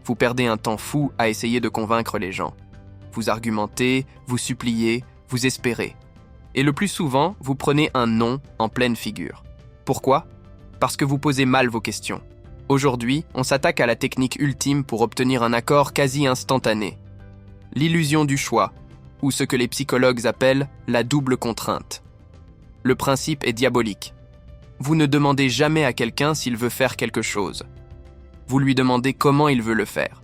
Vous perdez un temps fou à essayer de convaincre les gens. Vous argumentez, vous suppliez, vous espérez. Et le plus souvent, vous prenez un non en pleine figure. Pourquoi ? Parce que vous posez mal vos questions. Aujourd'hui, on s'attaque à la technique ultime pour obtenir un accord quasi instantané. L'illusion du choix, ou ce que les psychologues appellent la double contrainte. Le principe est diabolique. Vous ne demandez jamais à quelqu'un s'il veut faire quelque chose. Vous lui demandez comment il veut le faire.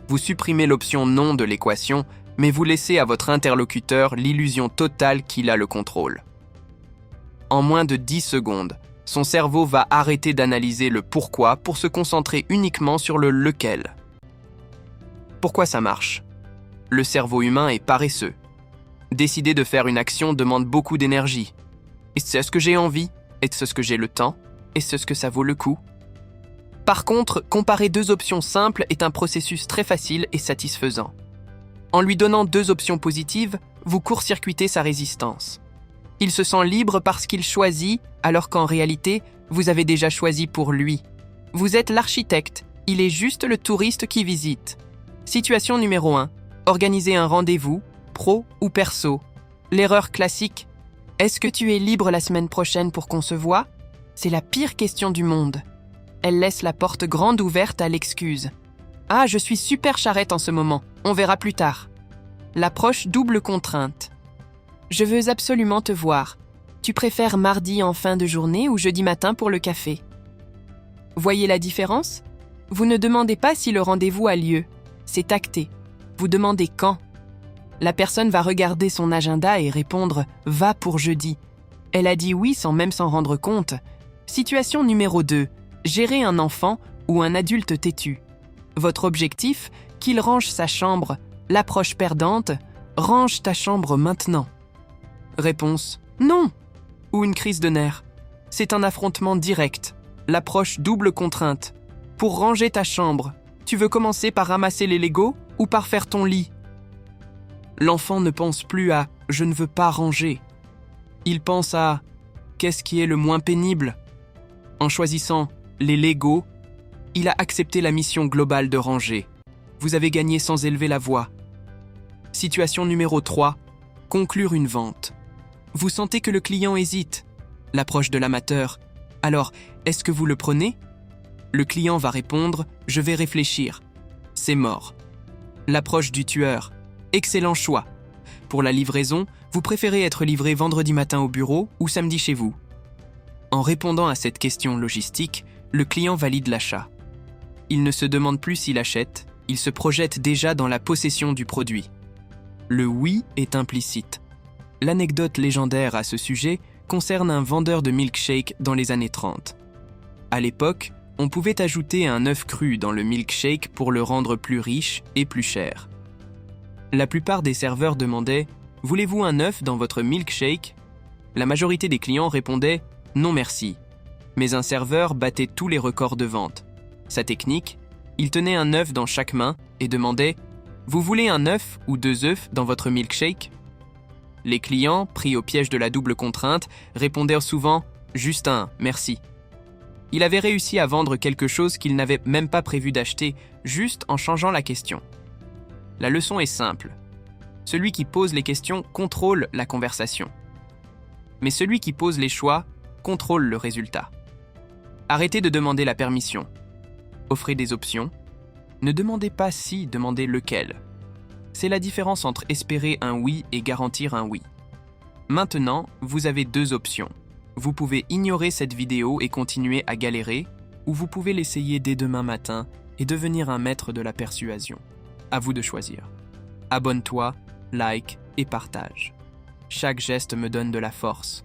Vous supprimez l'option non de l'équation, mais vous laissez à votre interlocuteur l'illusion totale qu'il a le contrôle. En moins de 10 secondes, son cerveau va arrêter d'analyser le pourquoi pour se concentrer uniquement sur le lequel. Pourquoi ça marche ? Le cerveau humain est paresseux. Décider de faire une action demande beaucoup d'énergie. Est-ce ce que j'ai envie ? Est-ce ce que j'ai le temps ? Est-ce ce que ça vaut le coup ? Par contre, comparer deux options simples est un processus très facile et satisfaisant. En lui donnant deux options positives, vous court-circuitez sa résistance. Il se sent libre parce qu'il choisit, alors qu'en réalité, vous avez déjà choisi pour lui. Vous êtes l'architecte, il est juste le touriste qui visite. Situation numéro 1. Organiser un rendez-vous, pro ou perso. L'erreur classique. Est-ce que tu es libre la semaine prochaine pour qu'on se voit ? C'est la pire question du monde. Elle laisse la porte grande ouverte à l'excuse. Ah, je suis super charrette en ce moment, on verra plus tard. L'approche double contrainte. Je veux absolument te voir. Tu préfères mardi en fin de journée ou jeudi matin pour le café ? Voyez la différence ? Vous ne demandez pas si le rendez-vous a lieu. C'est acté. Vous demandez quand. La personne va regarder son agenda et répondre « va pour jeudi ». Elle a dit oui sans même s'en rendre compte. Situation numéro 2. Gérer un enfant ou un adulte têtu. Votre objectif, qu'il range sa chambre. L'approche perdante, range ta chambre maintenant. Réponse, non. Ou une crise de nerfs. C'est un affrontement direct. L'approche double contrainte. Pour ranger ta chambre, tu veux commencer par ramasser les Legos ou par faire ton lit ? L'enfant ne pense plus à « je ne veux pas ranger ». Il pense à « qu'est-ce qui est le moins pénible ?» En choisissant les Legos, il a accepté la mission globale de ranger. Vous avez gagné sans élever la voix. Situation numéro 3. Conclure une vente. Vous sentez que le client hésite. L'approche de l'amateur. Alors, est-ce que vous le prenez ? Le client va répondre « je vais réfléchir ». C'est mort. L'approche du tueur. Excellent choix. Pour la livraison, vous préférez être livré vendredi matin au bureau ou samedi chez vous ? En répondant à cette question logistique, le client valide l'achat. Il ne se demande plus s'il achète, il se projette déjà dans la possession du produit. Le oui est implicite. L'anecdote légendaire à ce sujet concerne un vendeur de milkshake dans les années 30. À l'époque, on pouvait ajouter un œuf cru dans le milkshake pour le rendre plus riche et plus cher. La plupart des serveurs demandaient « Voulez-vous un œuf dans votre milkshake ?» La majorité des clients répondaient « Non merci ». Mais un serveur battait tous les records de vente. Sa technique, il tenait un œuf dans chaque main et demandait « Vous voulez un œuf ou 2 œufs dans votre milkshake ?» Les clients, pris au piège de la double contrainte, répondaient souvent « Juste un, merci ». Il avait réussi à vendre quelque chose qu'il n'avait même pas prévu d'acheter, juste en changeant la question. La leçon est simple. Celui qui pose les questions contrôle la conversation. Mais celui qui pose les choix contrôle le résultat. Arrêtez de demander la permission. Offrez des options. Ne demandez pas si, demandez lequel. C'est la différence entre espérer un oui et garantir un oui. Maintenant, vous avez 2 options. Vous pouvez ignorer cette vidéo et continuer à galérer, ou vous pouvez l'essayer dès demain matin et devenir un maître de la persuasion. À vous de choisir. Abonne-toi, like et partage. Chaque geste me donne de la force.